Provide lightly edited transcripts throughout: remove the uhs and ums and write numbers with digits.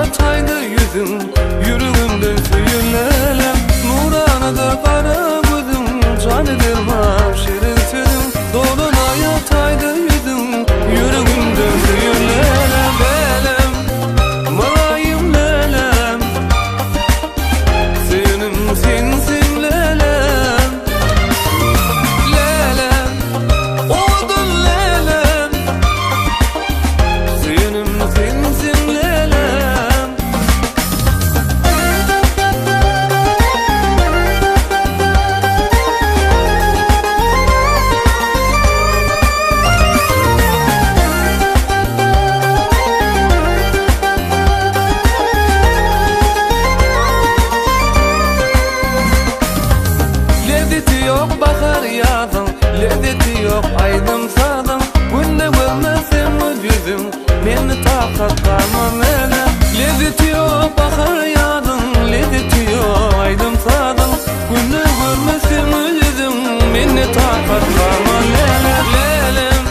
yataydı yüzüm, yüreğimden suyun lelem. Nurana da kara gözüm, canı dilmam şirin sözüm. Doğruna yataydı yüzüm, yüreğimden suyun lelem. Lelem, malayım lelem, senin sensin lelem. Lelem, odun lelem, senin sensin lelem. Lezzeti yok bahar yazın, lezzeti yok aydım sazın. Günde görmezsem o yüzüm, beni takat kalmam hele. Lezzeti yok bahar yazın, lezzeti yok aydım sazın. Günde görmezsem o yüzüm, beni takat kalmam hele. Lelem,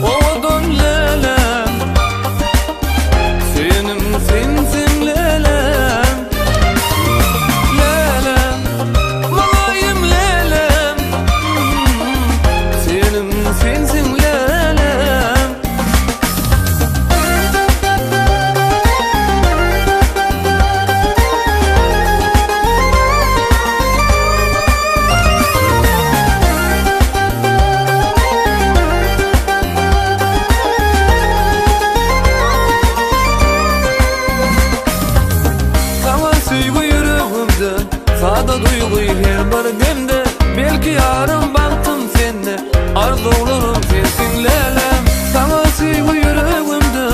odun lelem, senin sensin lelem. Lelem, malayım lelem, senin sensin lelem. Sana sevgi yüreğimde, sada duyguyu her bir demde. Belki yarın baktım sende, arzularım sensin lelem. Sana sevgi yüreğimde,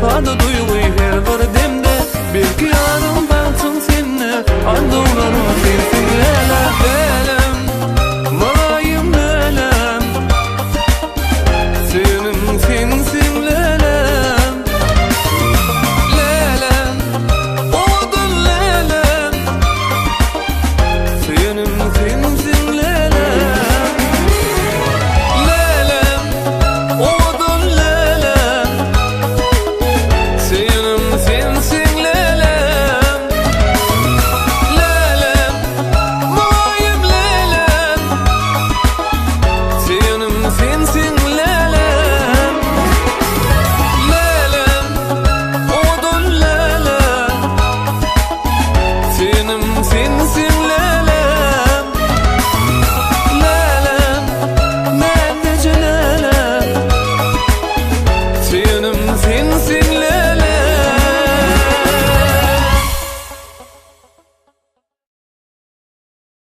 sada duyguyu her bir demde. Belki yarın baktım sende, arzularım sensin lelem. Lelem, malayım lelem, senin sensin lelem. Lelem, odun lelem, senin sensin lelem. Lelem, odun lelem, senin sensin lelem. Lelem, malayım lelem, senin sensin lelem. Lelem, odun lelem, senin sensin